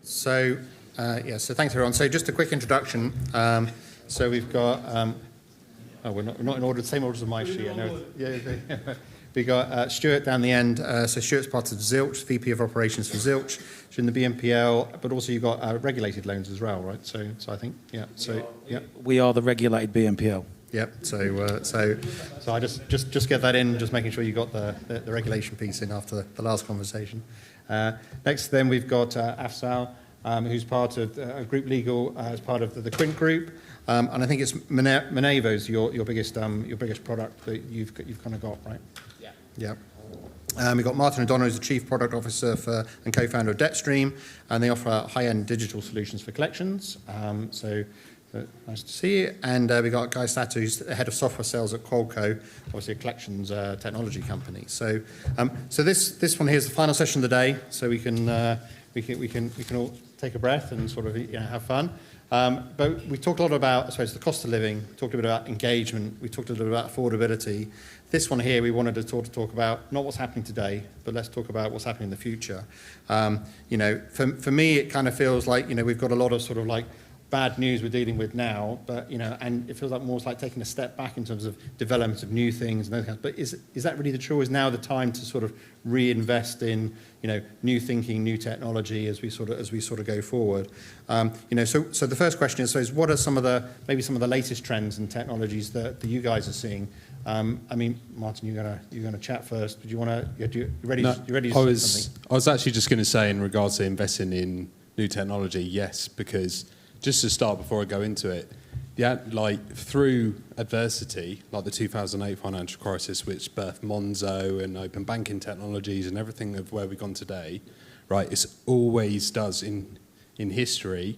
So thanks everyone. So just a quick introduction. So we've got, we're not in order, the same order as my sheet. We got Stuart down the end. So Stuart's part of Zilch, VP of Operations for Zilch. She's in the BNPL, but also you've got regulated loans as well, right? So I think, We are the regulated BNPL. Yep. So I just get that in, just making sure you got the regulation piece in after the last conversation. Next, then we've got Afzal, who's part of group legal as part of the Quint group, and I think it's Monevo's your biggest product that you've kind of got, right? Yeah. We've got Martin O'Donnell, who's the Chief Product Officer and co-founder of DebtStream, and they offer high-end digital solutions for collections. So nice to see you. And we've got Guy Sato, who's the head of software sales at Qualco, obviously a collections technology company. So this one here is the final session of the day, so we can all take a breath and sort of have fun. But we talked a lot about, I suppose, the cost of living. We talked a bit about engagement. We talked a little bit about affordability. This one here, we wanted to talk about not what's happening today, but let's talk about what's happening in the future. For me, it kind of feels like we've got a lot of sort of like bad news we're dealing with now, but and it feels like more like taking a step back in terms of development of new things and those kinds. But is that really the truth? Is now the time to sort of reinvest in new thinking, new technology as we sort of go forward? So the first question is what are some of the latest trends and technologies that you guys are seeing? I mean, Martin, you're gonna chat first. But you ready? No, you ready to say something? I was actually just going to say in regards to investing in new technology, yes, because just to start before I go into it, like through adversity, like the 2008 financial crisis, which birthed Monzo and open banking technologies and everything of where we've gone today, right? It always does in history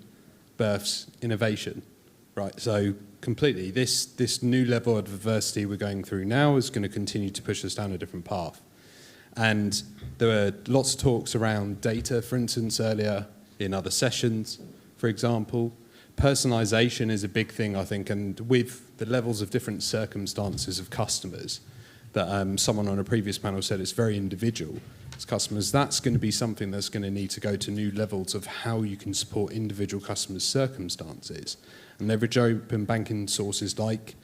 births innovation, right? So completely, this new level of adversity we're going through now is going to continue to push us down a different path. And there were lots of talks around data, for instance, earlier in other sessions. For example, personalization is a big thing, I think, and with the levels of different circumstances of customers that someone on a previous panel said it's very individual as customers, that's going to be something that's going to need to go to new levels of how you can support individual customers' circumstances and leverage open banking sources like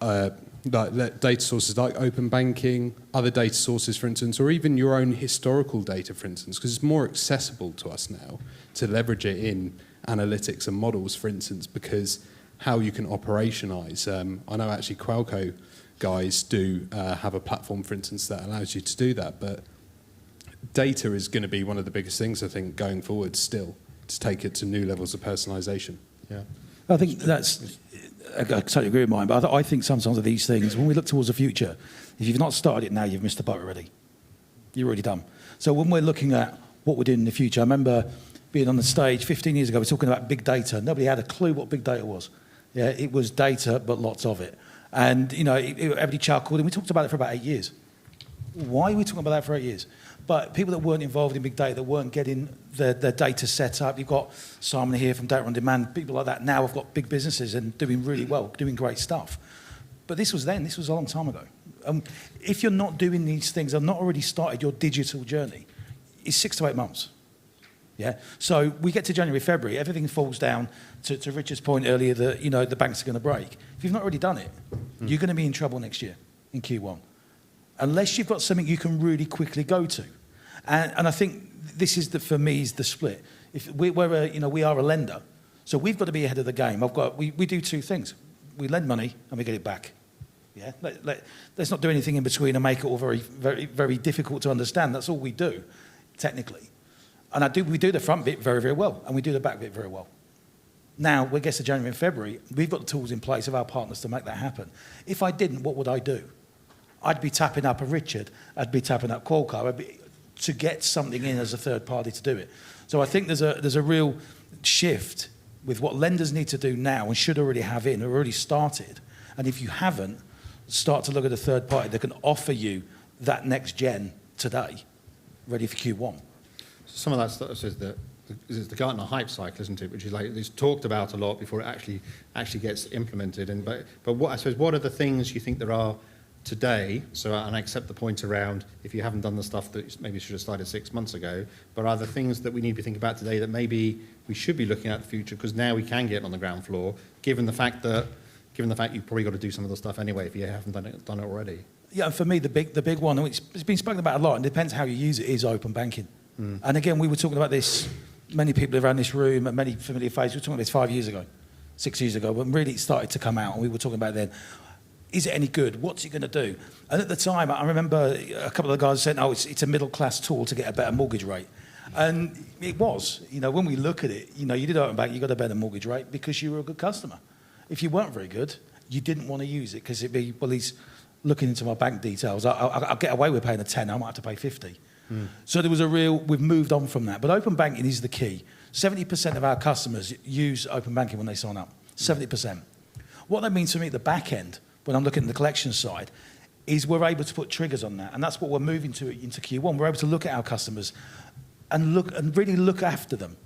data sources like open banking, other data sources, for instance, or even your own historical data, for instance, because it's more accessible to us now to leverage it in analytics and models, for instance, because how you can operationalize. I know actually Qualco guys do have a platform, for instance, that allows you to do that, but data is going to be one of the biggest things, I think, going forward still, to take it to new levels of personalization. Yeah, I think I totally agree with mine, but I think sometimes of these things, when we look towards the future, if you've not started it now, you've missed the boat already. You're already done. So when we're looking at what we're doing in the future, I remember being on the stage 15 years ago, we were talking about big data. Nobody had a clue what big data was. Yeah, it was data, but lots of it. And, everybody chuckled, and we talked about it for about 8 years. Why are we talking about that for 8 years? But people that weren't involved in big data, that weren't getting their data set up, you've got Simon here from Data on Demand, people like that now have got big businesses and doing really well, doing great stuff. But this was a long time ago. If you're not doing these things, and not already started your digital journey, it's 6 to 8 months. Yeah. So we get to January, February, everything falls down to Richard's point earlier that the banks are going to break. If you've not already done it, you're going to be in trouble next year in Q1, unless you've got something you can really quickly go to. And I think this is for me is the split. If we are a lender, so we've got to be ahead of the game. We do two things: we lend money and we get it back. Yeah. Let's not do anything in between and make it all very, very, very difficult to understand. That's all we do, technically. And we do the front bit very, very well, and we do the back bit very well. Now, we get to January and February, we've got the tools in place of our partners to make that happen. If I didn't, what would I do? I'd be tapping up a Richard, I'd be tapping up Qualco, to get something in as a third party to do it. So I think there's a real shift with what lenders need to do now and should already have in, or already started. And if you haven't, start to look at a third party that can offer you that next gen today, ready for Q1. Some of that stuff is the Gartner hype cycle, isn't it? Which is like it's talked about a lot before it actually gets implemented. But what I suppose, what are the things you think there are today, so and I accept the point around if you haven't done the stuff that maybe should have started 6 months ago, but are there things that we need to be thinking about today that maybe we should be looking at in the future, because now we can get on the ground floor, given the fact you've probably got to do some of the stuff anyway if you haven't done it already? Yeah, for me, the big one, and it's been spoken about a lot, and it depends how you use it, is open banking. And again, we were talking about this, many people around this room, and many familiar faces, we were talking about this 5 years ago, 6 years ago, when really it started to come out, and we were talking about then, is it any good? What's it going to do? And at the time, I remember a couple of the guys saying, it's a middle-class tool to get a better mortgage rate. And it was. When we look at it, you did open bank, you got a better mortgage rate because you were a good customer. If you weren't very good, you didn't want to use it because it'd be, well, he's looking into my bank details. I'll get away with paying a 10, I might have to pay 50. So there was we've moved on from that. But open banking is the key. 70% of our customers use open banking when they sign up. 70%. What that means for me at the back end, when I'm looking at the collection side, is we're able to put triggers on that. And that's what we're moving to into Q1. We're able to look at our customers and really look after them.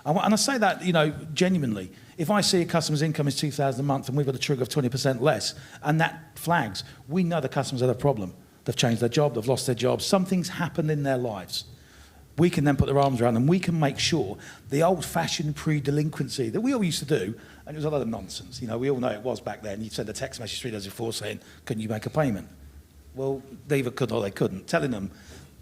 And I say that, genuinely. If I see a customer's income is $2,000 a month and we've got a trigger of 20% less, and that flags, we know the customers had a problem. They've changed their job, they've lost their job, something's happened in their lives. We can then put their arms around them. We can make sure the old-fashioned pre-delinquency that we all used to do, and it was a lot of nonsense. We all know it was back then. You'd send a text message 3 days before saying, can you make a payment? Well, they either could or they couldn't. Telling them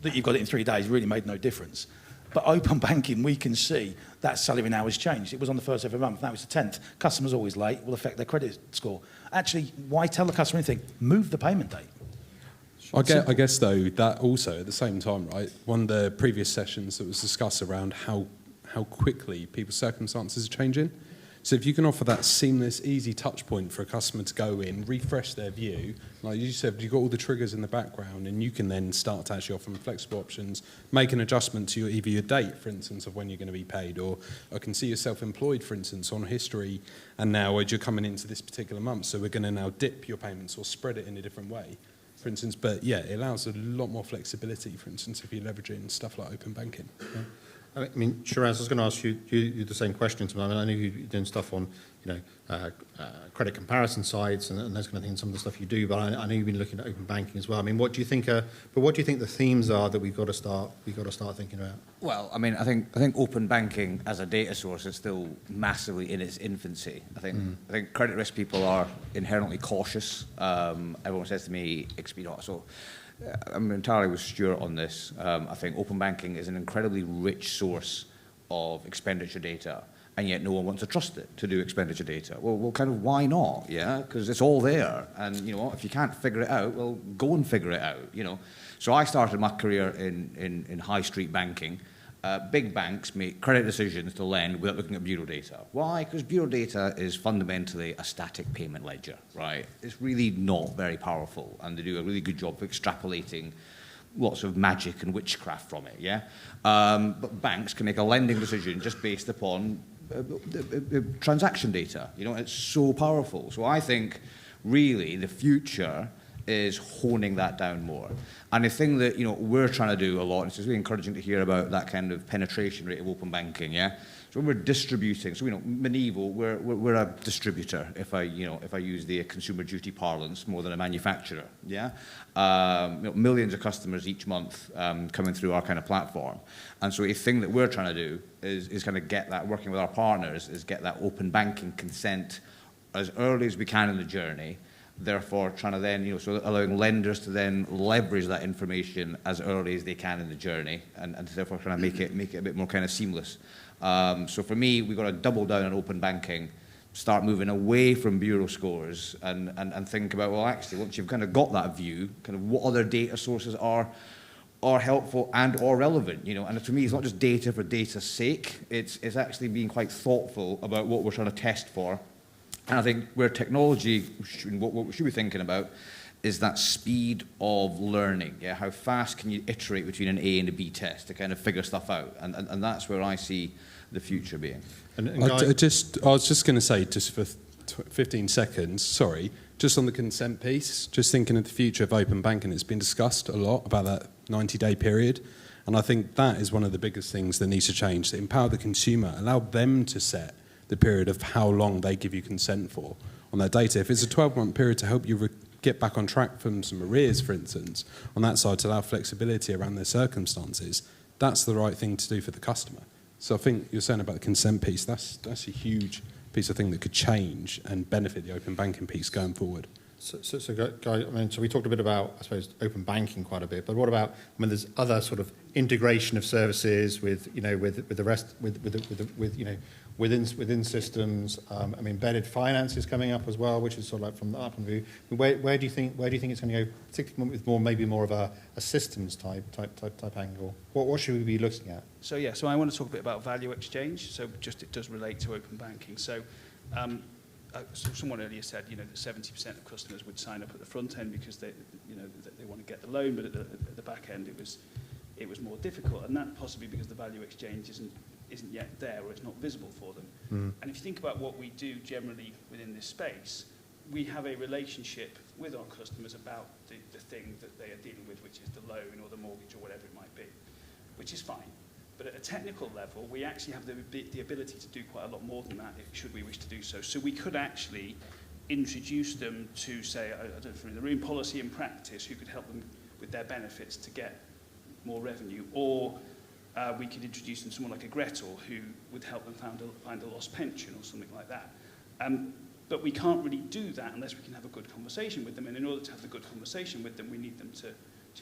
that you've got it in 3 days really made no difference. But open banking, we can see that salary now has changed. It was on the 1st of every month, now it's the 10th. Customers always late, will affect their credit score. Actually, why tell the customer anything? Move the payment date. I guess, though, that also, at the same time, right, one of the previous sessions that was discussed around how quickly people's circumstances are changing. So if you can offer that seamless, easy touch point for a customer to go in, refresh their view, like you said, you've got all the triggers in the background, and you can then start to actually offer them flexible options, make an adjustment to either your date, for instance, of when you're going to be paid, or I can see you're self-employed, for instance, on history, and now as you're coming into this particular month, so we're going to now dip your payments or spread it in a different way, for instance. But yeah, it allows a lot more flexibility, for instance, if you're leveraging stuff like open banking. Yeah. I mean, Sheraz, I was going to ask you the same question. I know you're doing stuff on, credit comparison sites and those kind of things. Some of the stuff you do, but I know you've been looking at open banking as well. I mean, what do you think the themes are that we've got to start thinking about? Well, I mean, I think open banking as a data source is still massively in its infancy. I think credit risk people are inherently cautious. Everyone says to me, so. I'm entirely with Stuart on this. I think open banking is an incredibly rich source of expenditure data, and yet no one wants to trust it to do expenditure data. Well, kind of why not? Yeah, because it's all there, and if you can't figure it out, well, go and figure it out. So I started my career in high street banking. Big banks make credit decisions to lend without looking at bureau data. Why? Because bureau data is fundamentally a static payment ledger, right? It's really not very powerful, and they do a really good job of extrapolating lots of magic and witchcraft from it, yeah? But banks can make a lending decision just based upon transaction data. It's so powerful. So I think, really, the future is honing that down more. And the thing that we're trying to do a lot, and it's really encouraging to hear about that kind of penetration rate of open banking, yeah? So when we're distributing, so Monevo, we're a distributor, if I use the consumer duty parlance more than a manufacturer, yeah? Millions of customers each month coming through our kind of platform. And so a thing that we're trying to do is kind of get that, working with our partners, is get that open banking consent as early as we can in the journey, therefore trying to then, so allowing lenders to then leverage that information as early as they can in the journey, and therefore trying to make it a bit more kind of seamless. So for me, we've got to double down on open banking, start moving away from bureau scores, and think about, well, actually, once you've kind of got that view, kind of what other data sources are helpful and or relevant, And for me, it's not just data for data's sake. It's actually being quite thoughtful about what we're trying to test for. And I think where technology, what we should be thinking about, is that speed of learning. Yeah, how fast can you iterate between an A and a B test to kind of figure stuff out? And that's where I see the future being. I was just going to say, just for 15 seconds, sorry, just on the consent piece, just thinking of the future of open banking, it's been discussed a lot about that 90-day period. And I think that is one of the biggest things that needs to change, to empower the consumer, allow them to set the period of how long they give you consent for on their data. If it's a 12-month period to help you get back on track from some arrears, for instance, on that side to allow flexibility around their circumstances, that's the right thing to do for the customer. So I think you're saying about the consent piece, that's a huge piece of thing that could change and benefit the open banking piece going forward. So, Guy, I mean, so we talked a bit about, I suppose, open banking quite a bit, but what about, I mean, there's other sort of integration of services with, you know, with the rest, with you know, within systems. I mean, embedded finance is coming up as well, which is sort of like from that point of view. Where do you think it's going to go, particularly with maybe more of a systems type angle? What should we be looking at? So I want to talk a bit about value exchange. So just it does relate to open banking. So someone earlier said, you know, that 70% of customers would sign up at the front end because they want to get the loan, but at the back end it was more difficult, and that possibly because the value exchange isn't yet there, or it's not visible for them. And if you think about what we do generally within this space, we have a relationship with our customers about the thing that they are dealing with, which is the loan or the mortgage or whatever it might be, which is fine. But at a technical level, we actually have the ability to do quite a lot more than that, should we wish to do so. So we could actually introduce them to, say, I don't know, from the room policy and practice, who could help them with their benefits to get more revenue, or we could introduce them to someone like a Gretel who would help them find a lost pension or something like that. But we can't really do that unless we can have a good conversation with them, and in order to have the good conversation with them, we need them to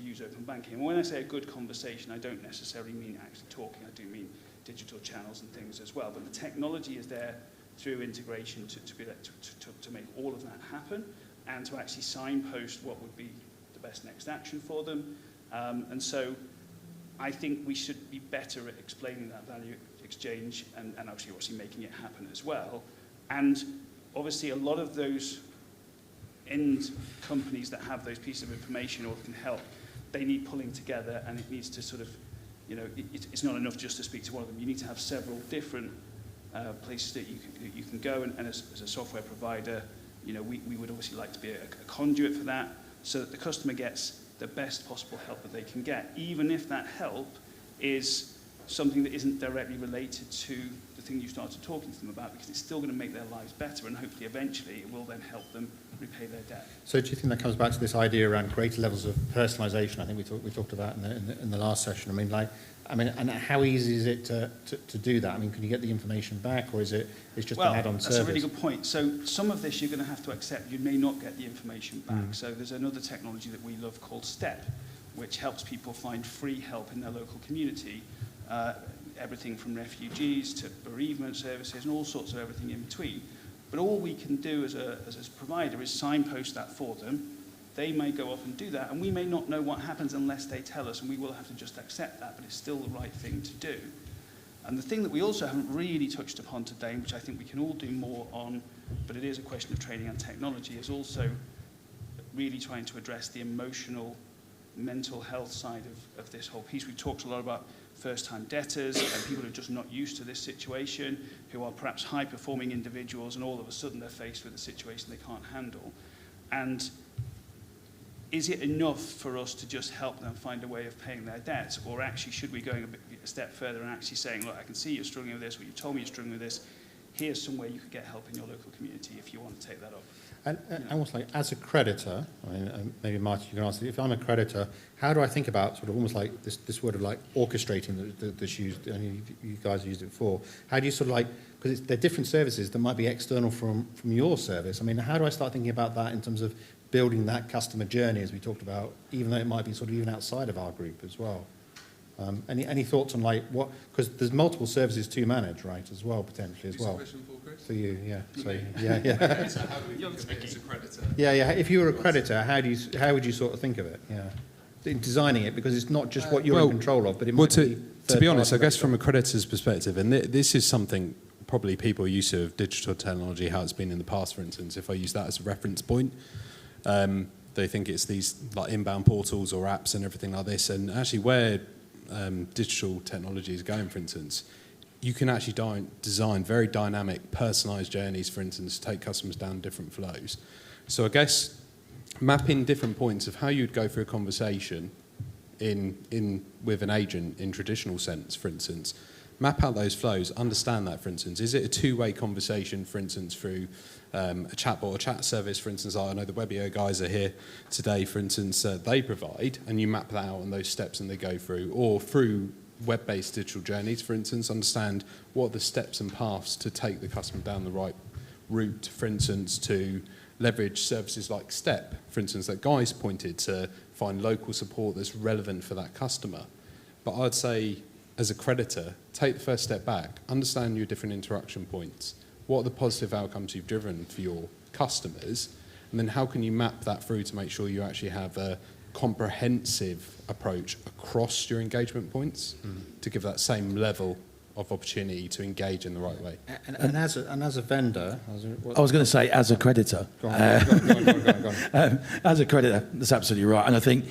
use open banking. And when I say a good conversation, I don't necessarily mean actually talking, I do mean digital channels and things as well. But the technology is there through integration to make all of that happen, and to actually signpost what would be the best next action for them. And so I think we should be better at explaining that value exchange and obviously making it happen as well. And obviously a lot of those end companies that have those pieces of information or can help, they need pulling together, and it needs to sort of, you know, it's not enough just to speak to one of them. You need to have several different places that you can go, and as a software provider, you know, we would obviously like to be a conduit for that, so that the customer gets the best possible help that they can get, even if that help is something that isn't directly related to the thing you started talking to them about, because it's still going to make their lives better, and hopefully eventually it will then help them repay their debt. So do you think that comes back to this idea around greater levels of personalisation? I think we talked about in the last session. And how easy is it to do that? I mean, can you get the information back, or it's just an add-on service? That's a really good point. So some of this you're going to have to accept. You may not get the information back. So there's another technology that we love called STEP, which helps people find free help in their local community. Everything from refugees to bereavement services and all sorts of everything in between. But all we can do as a provider is signpost that for them. They may go off and do that, and we may not know what happens unless they tell us, and we will have to just accept that, but it's still the right thing to do. And the thing that we also haven't really touched upon today, which I think we can all do more on, but it is a question of training and technology, is also really trying to address the emotional, mental health side of this whole piece. We talked a lot about first-time debtors and people who are just not used to this situation, who are perhaps high-performing individuals, and all of a sudden they're faced with a situation they can't handle. And is it enough for us to just help them find a way of paying their debts, or actually should we go a step further and actually saying, look, I can see you're struggling with this, or you told me you're struggling with this, here's somewhere you could get help in your local community if you want to take that up. And almost like as a creditor, I mean, maybe Marty, you can answer, if I'm a creditor, how do I think about sort of almost like this word of like orchestrating that's used, and you guys used it before. How do you sort of like, because they're different services that might be external from your service. I mean, how do I start thinking about that in terms of building that customer journey, as we talked about, even though it might be sort of even outside of our group as well? Any thoughts on like what, because there's multiple services to manage, right, as well, potentially as well. For you, yeah. So, yeah. So how do we think of it as a creditor? Yeah. If you were a creditor, how would you sort of think of it? Yeah. In designing it, because it's not just what you're in control of, but it might be. To be honest, I guess from a creditor's perspective, and this is something probably people are used to of digital technology, how it's been in the past, for instance, if I use that as a reference point. They think it's these like inbound portals or apps and everything like this, and actually where digital technology is going, for instance, you can actually design very dynamic, personalised journeys, for instance, to take customers down different flows. So I guess mapping different points of how you'd go through a conversation with an agent in traditional sense, for instance, map out those flows, understand that, for instance. Is it a two-way conversation, for instance, through a chatbot or chat service, for instance? I know the Webio guys are here today, for instance, they provide, and you map that out on those steps and they go through, or through web-based digital journeys, for instance, understand what are the steps and paths to take the customer down the right route, for instance, to leverage services like Step, for instance, that Guy's pointed to find local support that's relevant for that customer. But I'd say, as a creditor, take the first step back, understand your different interaction points, what are the positive outcomes you've driven for your customers, and then how can you map that through to make sure you actually have a comprehensive approach across your engagement points to give that same level of opportunity to engage in the right way. And as a vendor, I was going to say, as a creditor. Go on. As a creditor, that's absolutely right. And I think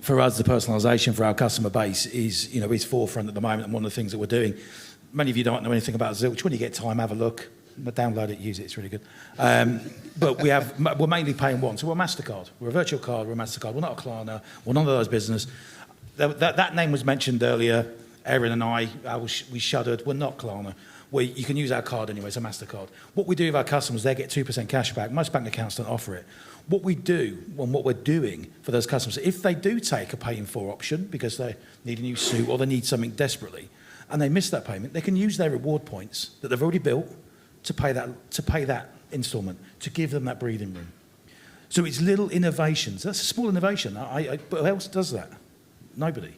for us, the personalisation for our customer base is forefront at the moment, and one of the things that we're doing. Many of you don't know anything about Zilch. When you get time, have a look. Download it, use it. It's really good. But we're mainly paying one. So we're MasterCard. We're a virtual card. We're a MasterCard. We're not a Klarna. We're none of those business. That name was mentioned earlier. Erin and we shuddered. We're not Klarna. You can use our card anyway. It's a MasterCard. What we do with our customers, they get 2% cash back. Most bank accounts don't offer it. What we do and what we're doing for those customers, if they do take a pay in 4 option because they need a new suit or they need something desperately, and they miss that payment, they can use their reward points that they've already built to pay that instalment, to give them that breathing room. So it's little innovations. That's a small innovation. But who else does that? Nobody.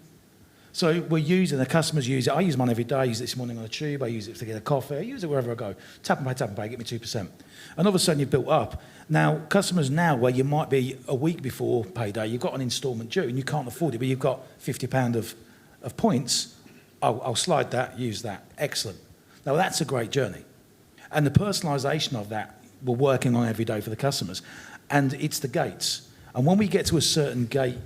So we're using, the customers use it. I use mine every day. I use it this morning on the tube. I use it to get a coffee. I use it wherever I go. Tap and pay, get me 2%. And all of a sudden you've built up. Now, customers now, where you might be a week before payday, you've got an instalment due and you can't afford it, but you've got £50 of points, I'll slide that, use that. Excellent. Now, that's a great journey. And the personalisation of that, we're working on every day for the customers. And it's the gates. And when we get to a certain gate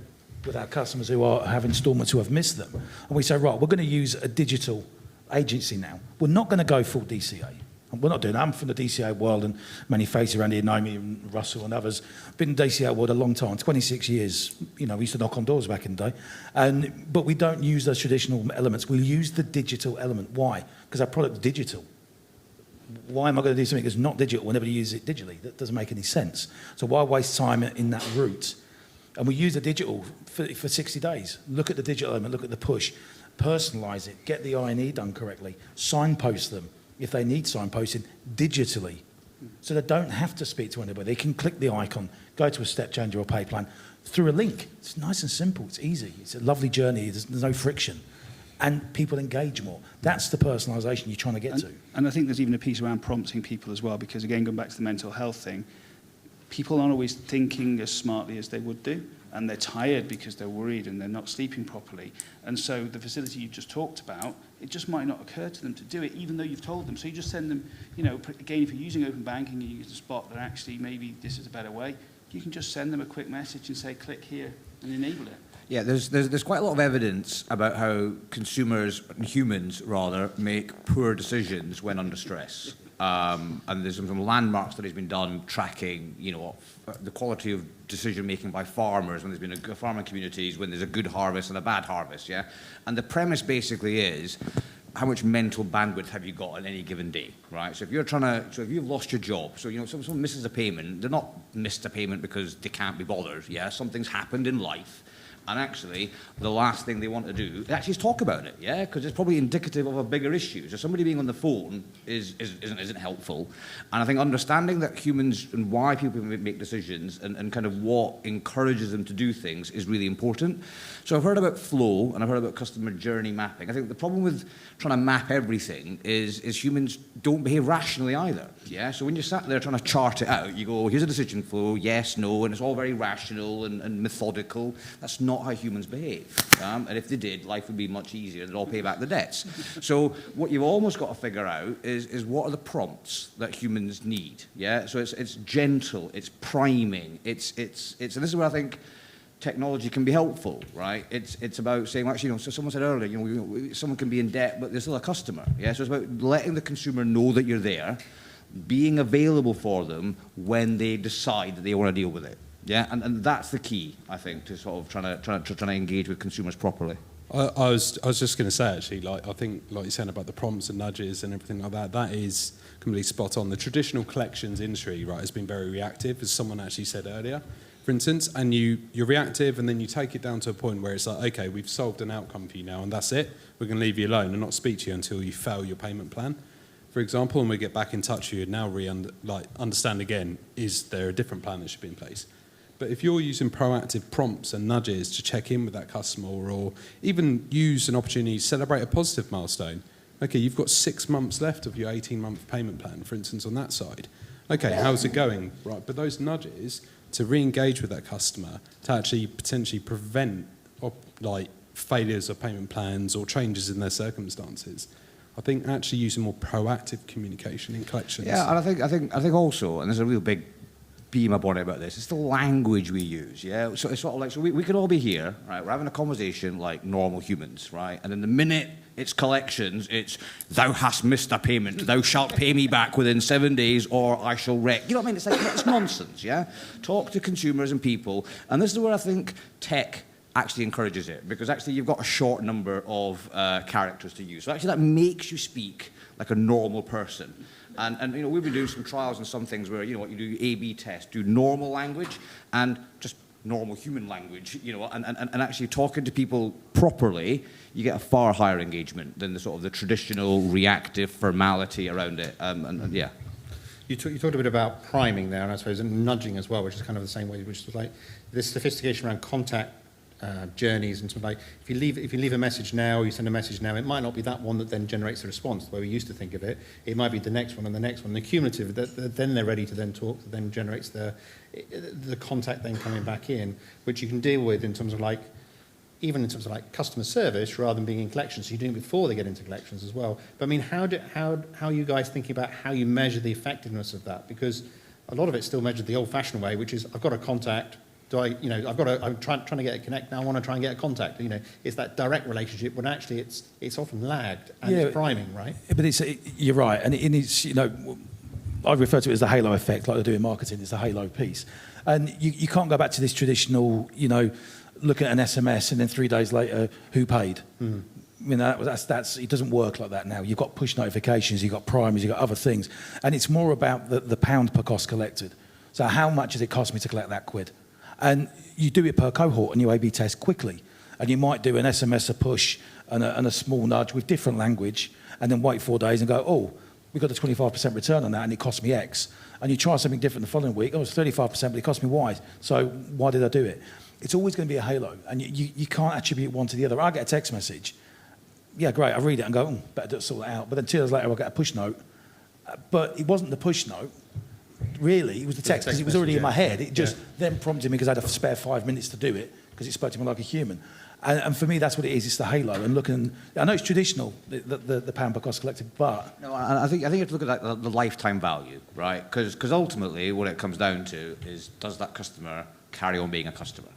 with our customers who have instalments who have missed them, and we say, right, we're going to use a digital agency now. We're not going to go full DCA. And we're not doing that. I'm from the DCA world, and many faces around here know me, and Russell and others. Been in the DCA world a long time, 26 years. We used to knock on doors back in the day. But we don't use those traditional elements. We use the digital element. Why? Because our product's digital. Why am I going to do something that's not digital when everybody uses it digitally? That doesn't make any sense. So why waste time in that route? And we use the digital for 60 days. Look at the digital element, look at the push, personalise it, get the I&E done correctly, signpost them if they need signposting digitally. So they don't have to speak to anybody. They can click the icon, go to a step changer or pay plan through a link. It's nice and simple, it's easy, it's a lovely journey, there's no friction. And people engage more. That's the personalisation you're trying to get to. And I think there's even a piece around prompting people as well, because again, going back to the mental health thing, people aren't always thinking as smartly as they would do, and they're tired because they're worried and they're not sleeping properly. And so the facility you just talked about, it just might not occur to them to do it, even though you've told them. So you just send them, again, if you're using open banking and you can spot that actually maybe this is a better way, you can just send them a quick message and say, click here and enable it. Yeah, there's quite a lot of evidence about how consumers, humans rather, make poor decisions when under stress. And there's some landmark studies been done tracking, the quality of decision making by farmers when there's been a farming communities, when there's a good harvest and a bad harvest. Yeah, and the premise basically is, how much mental bandwidth have you got on any given day, right? So if you've lost your job, so someone misses a payment, they're not missed a payment because they can't be bothered. Yeah, something's happened in life. And actually, the last thing they want to do actually is talk about it, yeah? Because it's probably indicative of a bigger issue. So somebody being on the phone isn't helpful. And I think understanding that humans and why people make decisions and kind of what encourages them to do things is really important. So I've heard about flow and I've heard about customer journey mapping. I think the problem with trying to map everything is humans don't behave rationally either, yeah? So when you're sat there trying to chart it out, you go, here's a decision flow, yes, no, and it's all very rational and methodical. That's not how humans behave. And if they did, life would be much easier. They'd all pay back the debts. So what you've almost got to figure out is what are the prompts that humans need. Yeah. So it's gentle. It's priming. It's and this is where I think technology can be helpful, right? It's about saying, actually, so someone said earlier, someone can be in debt, but they're still a customer. Yeah. So it's about letting the consumer know that you're there, being available for them when they decide that they want to deal with it. Yeah, and that's the key, I think, to sort of trying to engage with consumers properly. I was just going to say, actually, like, I think, like you're saying about the prompts and nudges and everything like that, that is completely spot on. The traditional collections industry, right, has been very reactive, as someone actually said earlier, for instance, and you're reactive, and then you take it down to a point where it's like, okay, we've solved an outcome for you now, and that's it. We're going to leave you alone and not speak to you until you fail your payment plan, for example, and we get back in touch with you and now understand again, is there a different plan that should be in place? But if you're using proactive prompts and nudges to check in with that customer, or even use an opportunity to celebrate a positive milestone, okay, you've got 6 months left of your 18-month payment plan, for instance, on that side. Okay, how's it going? Right, but those nudges to re-engage with that customer, to actually potentially prevent failures of payment plans or changes in their circumstances. I think actually using more proactive communication in collections. Yeah, and I think also, and there's a real big beam up on it about this, it's the language we use, yeah? So it's sort of like, so we could all be here, right? We're having a conversation like normal humans, right? And then the minute it's collections, it's, thou hast missed a payment, thou shalt pay me back within 7 days or I shall wreck. You know what I mean? It's like, it's nonsense, yeah? Talk to consumers and people, and this is where I think tech actually encourages it, because actually you've got a short number of characters to use. So actually that makes you speak like a normal person. And you know, we've been doing some trials and some things where, you know, what you do A/B test, do normal language and just normal human language, you know, and actually talking to people properly, you get a far higher engagement than the sort of the traditional reactive formality around it. And yeah. You talked a bit about priming there, and I suppose, and nudging as well, which is kind of the same way, which is like this sophistication around contact journeys and something like, if you leave a message now, you send a message now, it might not be that one that then generates a response the way we used to think of it. It might be the next one and the next one. The cumulative, then they're ready to then talk, that then generates the contact then coming back in, which you can deal with in terms of like, even in terms of like customer service rather than being in collections. So you're doing it before they get into collections as well. But I mean, how are you guys thinking about how you measure the effectiveness of that? Because a lot of it's still measured the old-fashioned way, which is I've got a contact. I'm trying to get a connect now. I want to try and get a contact. You know, it's that direct relationship when actually it's often lagged and it's priming, right? But you're right, and it's, you know, I refer to it as the halo effect, like they do in marketing. It's the halo piece, and you can't go back to this traditional, you know, look at an SMS and then 3 days later, who paid? Mm. I mean, that's it doesn't work like that now. You've got push notifications, you've got primers, you've got other things, and it's more about the pound per cost collected. So how much does it cost me to collect that quid? And you do it per cohort and you A/B test quickly. And you might do an SMS, a push, and a small nudge with different language, and then wait 4 days and go, oh, we got a 25% return on that and it cost me X. And you try something different the following week, oh, it's 35%, but it cost me Y. So why did I do it? It's always going to be a halo, and you can't attribute one to the other. I get a text message. Yeah, great, I read it and go, oh, better sort it out. But then 2 days later, I get a push note. But it wasn't the push note. Really, it was the text, because it was already in my head. It just then prompted me because I had a spare 5 minutes to do it, because it spoke to me like a human. And for me, that's what it is. It's the halo. And looking, I know it's traditional, the pound per cost collected, but no, I think you have to look at the lifetime value, right? Because ultimately, what it comes down to is, does that customer carry on being a customer?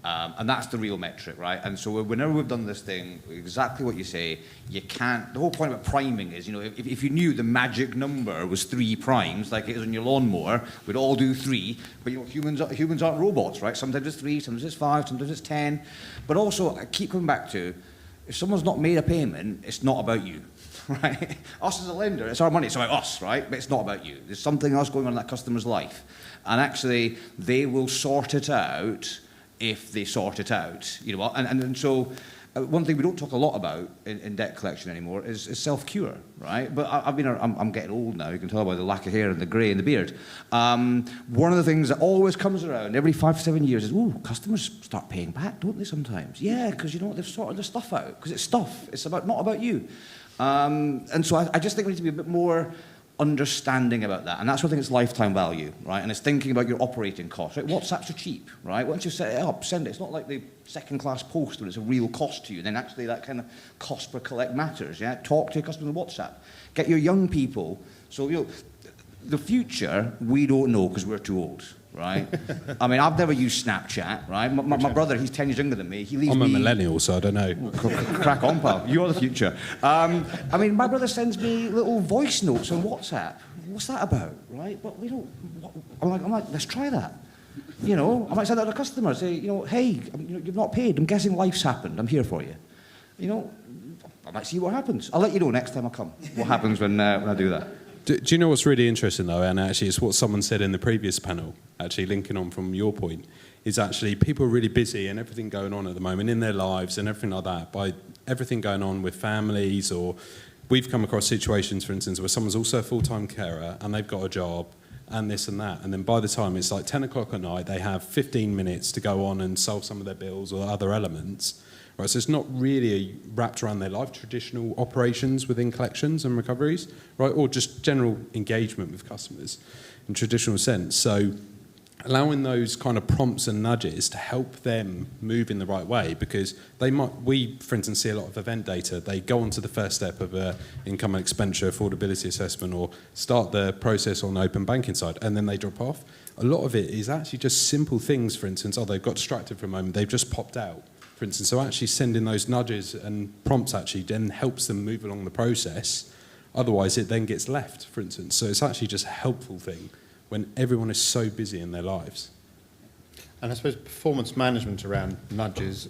And that's the real metric, right? And so whenever we've done this thing, exactly what you say, you can't... The whole point about priming is, you know, if you knew the magic number was 3 primes, like it is on your lawnmower, we'd all do 3. But, you know, humans aren't robots, right? Sometimes it's 3, sometimes it's 5, sometimes it's 10. But also, I keep coming back to, if someone's not made a payment, it's not about you, right? Us as a lender, it's our money, it's about us, right? But it's not about you. There's something else going on in that customer's life. And actually, they will sort it out if they sort it out, you know. And so one thing we don't talk a lot about in debt collection anymore is self-cure, right? But I'm getting old now. You can tell by the lack of hair and the grey in the beard. One of the things that always comes around every 5 to 7 years is, ooh, customers start paying back, don't they, sometimes? Yeah, because, you know, they've sorted their stuff out. Because it's stuff. It's not about you. And so I just think we need to be a bit more understanding about that, and that's what I think it's lifetime value, right? And it's thinking about your operating costs, right? WhatsApps are cheap, right? Once you set it up, send it. It's not like the second-class post when it's a real cost to you. Then actually that kind of cost per collect matters, yeah? Talk to your customers on WhatsApp. Get your young people. So, you know, the future, we don't know because we're too old, right? I mean, I've never used Snapchat, right? My brother, he's 10 years younger than me. I'm a millennial, so I don't know. Crack on, pal. You're the future. I mean, my brother sends me little voice notes on WhatsApp. What's that about, right? But we don't... I'm like, let's try that. You know, I might send that to a customer, say, you know, hey, you've not paid. I'm guessing life's happened. I'm here for you. You know, I might see what happens. I'll let you know next time I come what happens when I do that. Do you know what's really interesting, though, and actually it's what someone said in the previous panel, actually linking on from your point, is actually people are really busy and everything going on at the moment in their lives and everything like that, by everything going on with families, or we've come across situations, for instance, where someone's also a full-time carer and they've got a job and this and that, and then by the time it's like 10 o'clock at night, they have 15 minutes to go on and solve some of their bills or other elements. Right, so it's not really wrapped around their life, traditional operations within collections and recoveries, right, or just general engagement with customers in traditional sense. So allowing those kind of prompts and nudges to help them move in the right way, because we, for instance, see a lot of event data. They go on to the first step of a income and expenditure affordability assessment or start the process on open banking side, and then they drop off. A lot of it is actually just simple things, for instance, they've got distracted for a moment, they've just popped out. For instance, so actually sending those nudges and prompts actually then helps them move along the process. Otherwise, it then gets left, for instance. So it's actually just a helpful thing when everyone is so busy in their lives. And I suppose performance management around nudges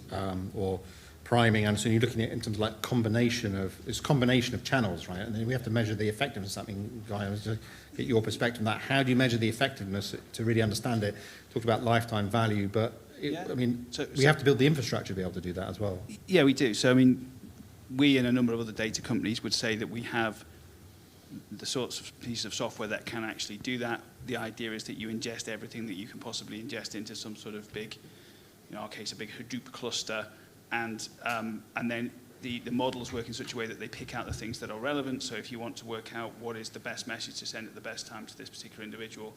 or priming, and so you're looking at it in terms of like combination of channels, right? And then we have to measure the effectiveness of something. Guy, I was to get your perspective on that. How do you measure the effectiveness to really understand it? Talked about lifetime value, but I mean, we have to build the infrastructure to be able to do that as well. Yeah, we do. So, I mean, we and a number of other data companies would say that we have the sorts of pieces of software that can actually do that. The idea is that you ingest everything that you can possibly ingest into some sort of big, in our case, a big Hadoop cluster, and then the models work in such a way that they pick out the things that are relevant. So if you want to work out what is the best message to send at the best time to this particular individual,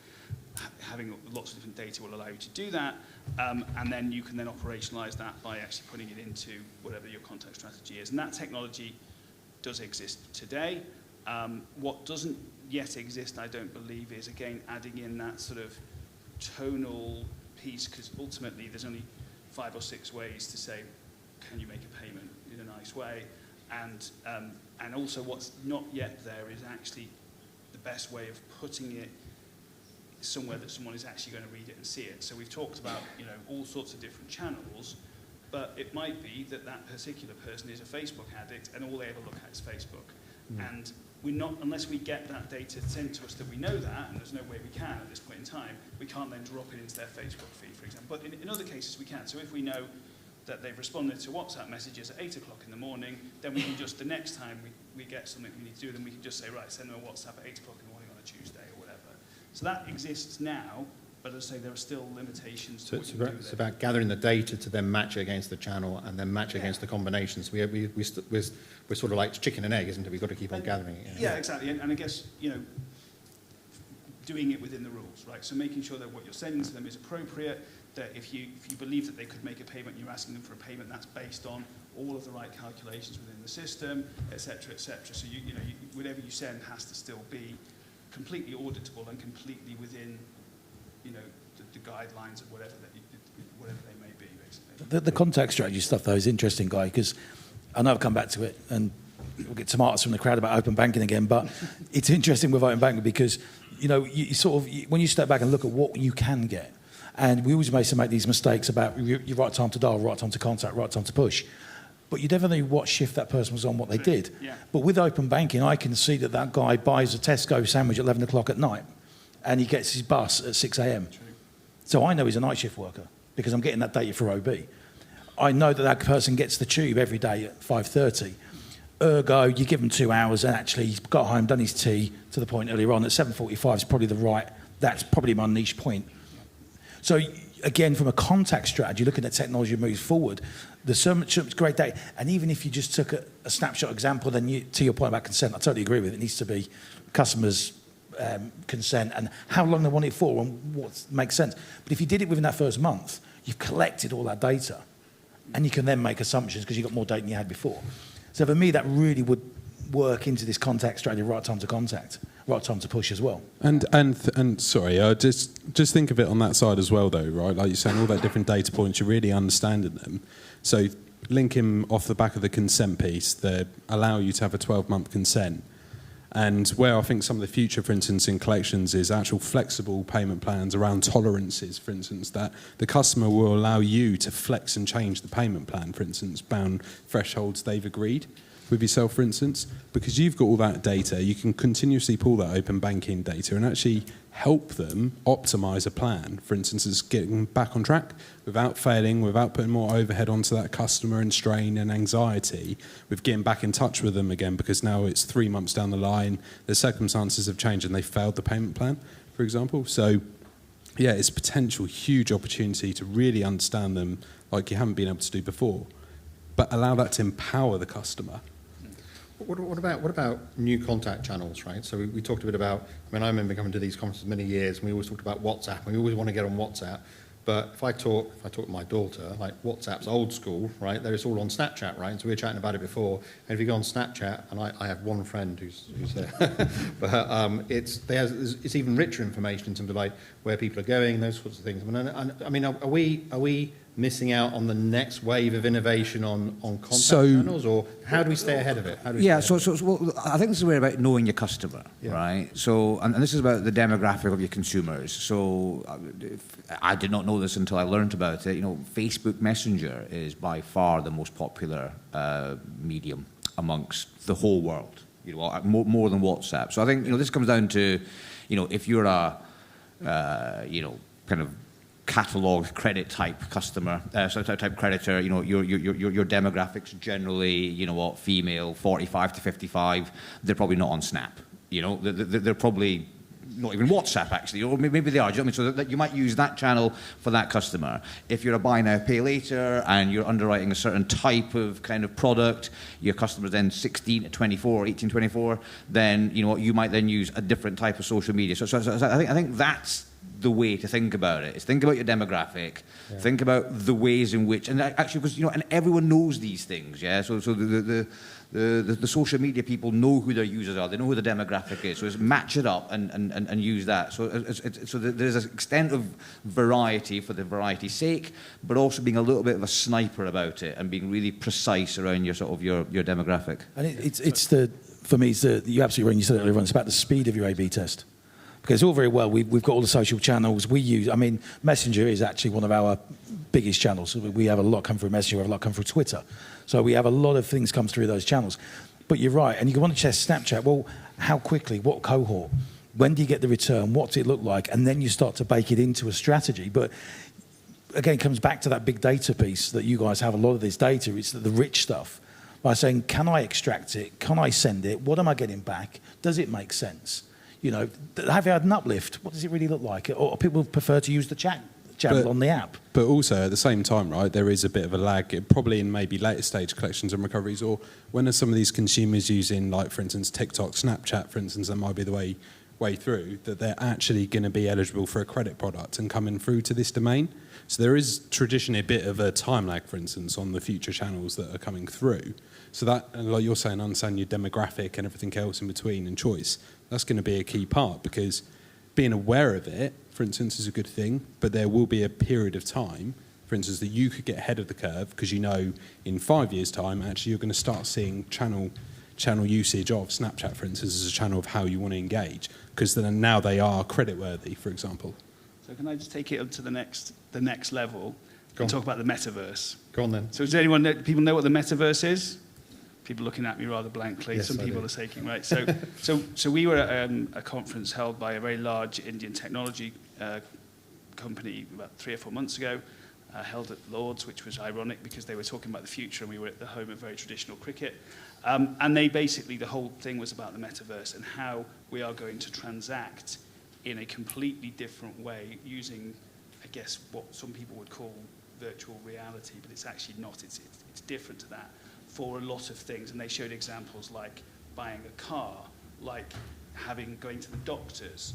having lots of different data will allow you to do that, and then you can then operationalize that by actually putting it into whatever your contact strategy is. And that technology does exist today. What doesn't yet exist, I don't believe, is, again, adding in that sort of tonal piece, because ultimately there's only 5 or 6 ways to say, can you make a payment in a nice way? And also what's not yet there is actually the best way of putting it somewhere that someone is actually going to read it and see it. So we've talked about, all sorts of different channels, but it might be that that particular person is a Facebook addict and all they ever look at is Facebook. And we're not, unless we get that data sent to us that we know that, and there's no way we can at this point in time, we can't then drop it into their Facebook feed, for example. But in other cases we can. So if we know that they've responded to WhatsApp messages at 8 o'clock in the morning, then we can just, the next time we get something we need to do, then we can just say, right, send them a WhatsApp at 8 o'clock in the morning on a Tuesday or whatever. So that exists now, but as I say, there are still limitations to what you can do with it. It's about gathering the data to then match it against the channel and then match against the combinations. We're sort of like chicken and egg, isn't it? We've got to keep on gathering it. Yeah, exactly. And I guess, doing it within the rules, right? So making sure that what you're sending to them is appropriate, that if you believe that they could make a payment, you're asking them for a payment that's based on all of the right calculations within the system, et cetera, et cetera. So whatever you send has to still be completely auditable and completely within, the guidelines of whatever they may be, basically. The contact strategy stuff, though, is interesting, Guy, because I know I've come back to it, and we'll get tomatoes from the crowd about open banking again, but it's interesting with open banking because, you sort of, when you step back and look at what you can get, and we always make these mistakes about your right time to dial, right time to contact, right time to push, but you never knew what shift that person was on, what they did. Yeah. But with open banking, I can see that guy buys a Tesco sandwich at 11 o'clock at night, and he gets his bus at 6 a.m. So I know he's a night shift worker because I'm getting that data for OB. I know that person gets the tube every day at 5:30. Ergo, you give him 2 hours, and actually he's got home, done his tea, to the point earlier on, at 7:45 is probably that's probably my niche point. So again, from a contact strategy, looking at technology moves forward, there's so much great data. And even if you just took a snapshot example, then to your point about consent, I totally agree with it. It needs to be customers' consent and how long they want it for and what makes sense. But if you did it within that first month, you've collected all that data, and you can then make assumptions because you've got more data than you had before. So for me, that really would work into this contact strategy, right time to contact, right time to push as well. And sorry, just think of it on that side as well, though, right? Like you're saying, all that different data points, you're really understanding them. So linking off the back of the consent piece, they allow you to have a 12-month consent. And where I think some of the future, for instance, in collections is actual flexible payment plans around tolerances, for instance, that the customer will allow you to flex and change the payment plan, for instance, bound thresholds they've agreed with yourself, for instance, because you've got all that data, you can continuously pull that open banking data and actually help them optimize a plan, for instance, as getting back on track without failing, without putting more overhead onto that customer and strain and anxiety, with getting back in touch with them again, because now it's 3 months down the line, the circumstances have changed and they failed the payment plan, for example. So yeah, it's a potential huge opportunity to really understand them like you haven't been able to do before, but allow that to empower the customer. What about new contact channels, right? So we talked a bit about, I mean, I remember coming to these conferences many years, and we always talked about WhatsApp, and we always want to get on WhatsApp. But if I talk to my daughter, like WhatsApp's old school, right? It's all on Snapchat, right? So we were chatting about it before. And if you go on Snapchat, and I have one friend who's there, but it's even richer information in terms of like where people are going, those sorts of things. I mean, are we missing out on the next wave of innovation on contact channels, or how do we stay ahead of it? Well, I think this is about knowing your customer, right? So, and this is about the demographic of your consumers. So, I did not know this until I learned about it. You know, Facebook Messenger is by far the most popular medium amongst the whole world. You know, more than WhatsApp. So, I think this comes down to, if you're a kind of catalog credit type customer, type creditor, your demographics generally, female, 45 to 55, they're probably not on Snap. They're probably not even WhatsApp actually, or maybe they are. Do you know what I mean? So that you might use that channel for that customer. If you're a buy now, pay later, and you're underwriting a certain type of kind of product, your customer's then 16 to 24, 18, 24, then you might then use a different type of social media. So I think that's the way to think about it. Is think about your demographic, think about the ways in which, and actually, because and everyone knows these things, yeah. So the social media people know who their users are, they know who the demographic is. So it's match it up and use that. So there's an extent of variety for the variety's sake, but also being a little bit of a sniper about it and being really precise around your sort of your demographic. And for me, you're absolutely right. You said it earlier on. It's about the speed of your A/B test. Because all very well, we've got all the social channels we use. I mean, Messenger is actually one of our biggest channels. We have a lot come through Messenger, we have a lot come through Twitter. So we have a lot of things come through those channels. But you're right, and you want to test Snapchat. Well, how quickly? What cohort? When do you get the return? What does it look like? And then you start to bake it into a strategy. But again, it comes back to that big data piece that you guys have a lot of this data. It's the rich stuff. By saying, can I extract it? Can I send it? What am I getting back? Does it make sense? Have you had an uplift? What does it really look like? Or people prefer to use the channel on the app? But also, at the same time, right, there is a bit of a lag, probably in maybe later stage collections and recoveries, or when are some of these consumers using, like, for instance, TikTok, Snapchat, for instance, that might be the way through, that they're actually going to be eligible for a credit product and coming through to this domain. So there is traditionally a bit of a time lag, for instance, on the future channels that are coming through. So that, like you're saying, understand your demographic and everything else in between and choice, that's going to be a key part, because being aware of it, for instance, is a good thing, but there will be a period of time, for instance, that you could get ahead of the curve because in 5 years' time, actually, you're going to start seeing channel usage of Snapchat, for instance, as a channel of how you want to engage, because then now they are creditworthy, for example. So can I just take it up to the next level and talk about the metaverse? Go on then. So does people know what the metaverse is? People looking at me rather blankly. Yes, some people are shaking, right? So we were at a conference held by a very large Indian technology company about 3 or 4 months ago, held at Lord's, which was ironic because they were talking about the future and we were at the home of very traditional cricket. And they basically, the whole thing was about the metaverse and how we are going to transact in a completely different way using, I guess, what some people would call virtual reality, but it's actually not. It's different to that for a lot of things. And they showed examples like buying a car, like going to the doctors.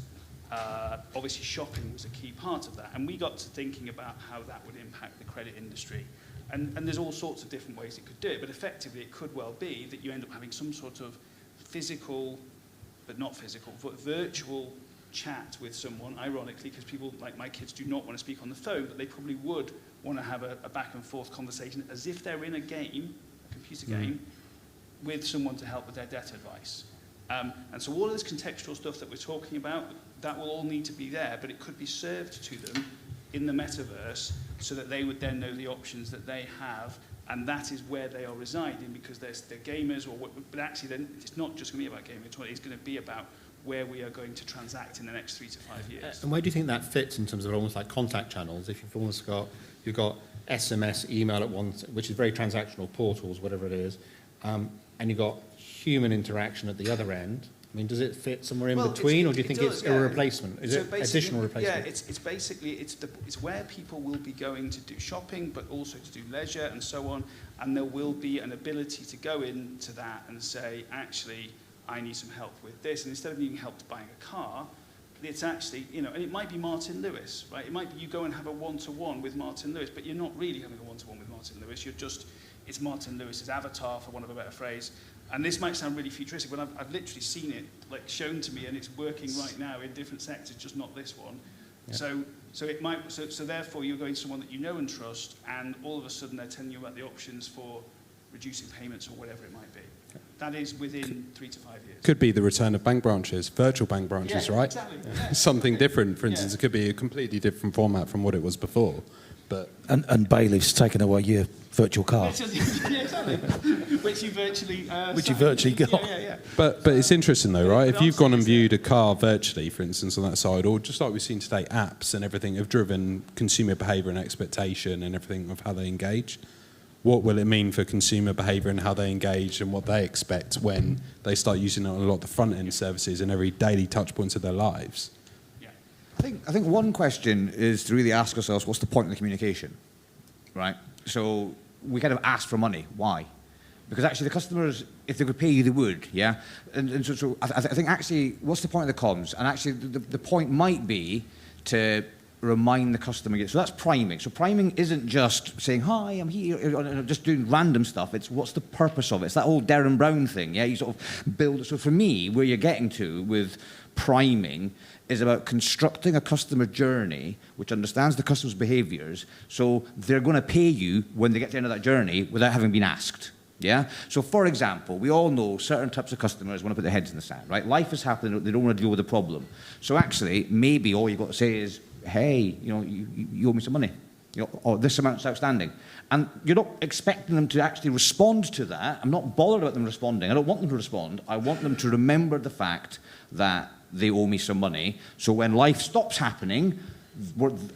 Obviously, shopping was a key part of that. And we got to thinking about how that would impact the credit industry. And there's all sorts of different ways it could do it, but effectively it could well be that you end up having some sort of physical, but not physical, but virtual chat with someone, ironically, because people like my kids do not want to speak on the phone, but they probably would want to have a back and forth conversation as if they're in a game, a computer game, with someone to help with their debt advice. And so all of this contextual stuff that we're talking about, that will all need to be there, but it could be served to them in the metaverse so that they would then know the options that they have, and that is where they are residing, because they're gamers, but actually then it's not just going to be about gaming, it's going to be about where we are going to transact in the next 3 to 5 years. And where do you think that fits in terms of almost like contact channels? If you've got SMS, email at one, which is very transactional, portals, whatever it is, and you've got human interaction at the other end. I mean, does it fit somewhere in between, or do you think it's a replacement? Is it additional replacement? Yeah, it's basically it's where people will be going to do shopping, but also to do leisure and so on, and there will be an ability to go into that and say, actually, I need some help with this, and instead of needing help buying a car, it's actually, and it might be Martin Lewis, right? It might be you go and have a one-to-one with Martin Lewis, but you're not really having a one-to-one with Martin Lewis. It's Martin Lewis's avatar, for want of a better phrase. And this might sound really futuristic, but I've literally seen it shown to me, and it's working right now in different sectors, just not this one. Yeah. So therefore you're going to someone that you know and trust, and all of a sudden they're telling you about the options for reducing payments or whatever it might be. That is within 3 to 5 years. Could be the return of bank branches, virtual bank branches, right? Exactly. Yeah. Something different, for instance. It could be a completely different format from what it was before. But and bailiffs taking away your virtual car. Yeah, exactly. Which you virtually got. Yeah. But it's interesting though, right? If you've gone and viewed a car virtually, for instance, on that side, or just like we've seen today, apps and everything have driven consumer behaviour and expectation and everything of how they engage. What will it mean for consumer behaviour and how they engage and what they expect when they start using it on a lot of the front-end services and every daily touch points of their lives? I think one question is to really ask ourselves, what's the point of the communication, right? So we kind of ask for money. Why? Because actually the customers, if they could pay you, they would, yeah? And so I think actually, what's the point of the comms? And actually the point might be to remind the customer. So that's priming. So priming isn't just saying, hi, I'm here, just doing random stuff. It's what's the purpose of it? It's that old Derren Brown thing, yeah? You sort of build. So for me, where you're getting to with priming is about constructing a customer journey which understands the customer's behaviours, so they're going to pay you when they get to the end of that journey without having been asked. Yeah? So, for example, we all know certain types of customers want to put their heads in the sand, right? Life is happening, they don't want to deal with the problem. So actually, maybe all you've got to say is, hey, you owe me some money. Or this amount's outstanding. And you're not expecting them to actually respond to that. I'm not bothered about them responding. I don't want them to respond. I want them to remember the fact that they owe me some money. So when life stops happening,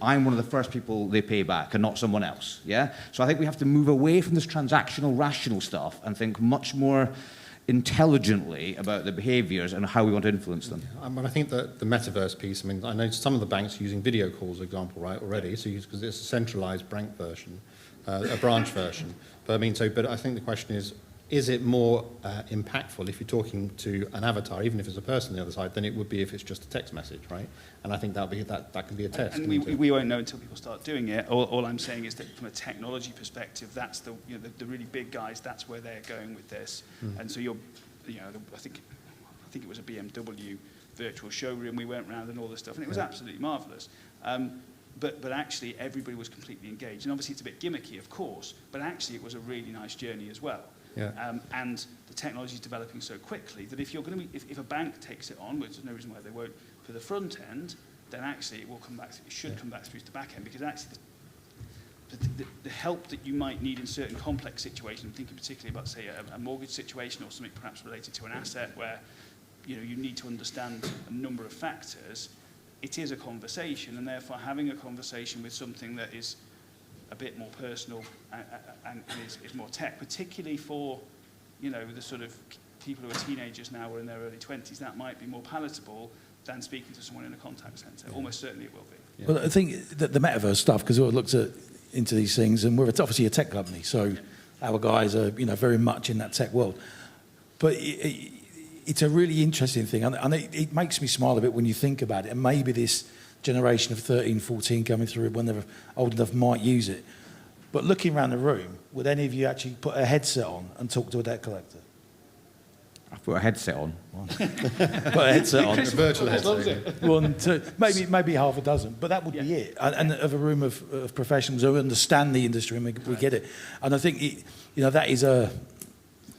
I'm one of the first people they pay back and not someone else. Yeah? So I think we have to move away from this transactional, rational stuff and think much more intelligently about the behaviours and how we want to influence them. But I think that the metaverse piece, I mean, I know some of the banks are using video calls, for example, right, already, so because it's a centralised branch version, a branch version. But I think the question is it more impactful if you're talking to an avatar, even if it's a person on the other side, than it would be if it's just a text message, right? And I think that can be a test. And we won't know until people start doing it. All I'm saying is that from a technology perspective, that's the really big guys. That's where they're going with this. And so I think it was a BMW virtual showroom. We went around and all this stuff, and it was absolutely marvelous. But actually, everybody was completely engaged. And obviously, it's a bit gimmicky, of course. But actually, it was a really nice journey as well. Yeah. And the technology is developing so quickly that if a bank takes it on, which there's no reason why they won't, for the front end, then actually it will come back. It should come back through to the back end, because actually the help that you might need in certain complex situations, I'm thinking particularly about, say, a mortgage situation or something perhaps related to an asset where you need to understand a number of factors. It is a conversation, and therefore having a conversation with something that is a bit more personal and is more tech, particularly for, the sort of people who are teenagers now or in their early 20s, that might be more palatable than speaking to someone in a contact centre. Yeah. Almost certainly it will be. Yeah. Well, I think that the metaverse stuff, because we looked into these things, and we're obviously a tech company, so our guys are, very much in that tech world. But it's a really interesting thing, and it makes me smile a bit when you think about it, and maybe this generation of 13, 14 coming through when they're old enough might use it. But looking around the room, would any of you actually put a headset on and talk to a debt collector? I've put a headset on. Put a headset on. A virtual headset. 1, 2, maybe half a dozen, but that would be it. And of a room of professionals who understand the industry and we get it. And I think that is a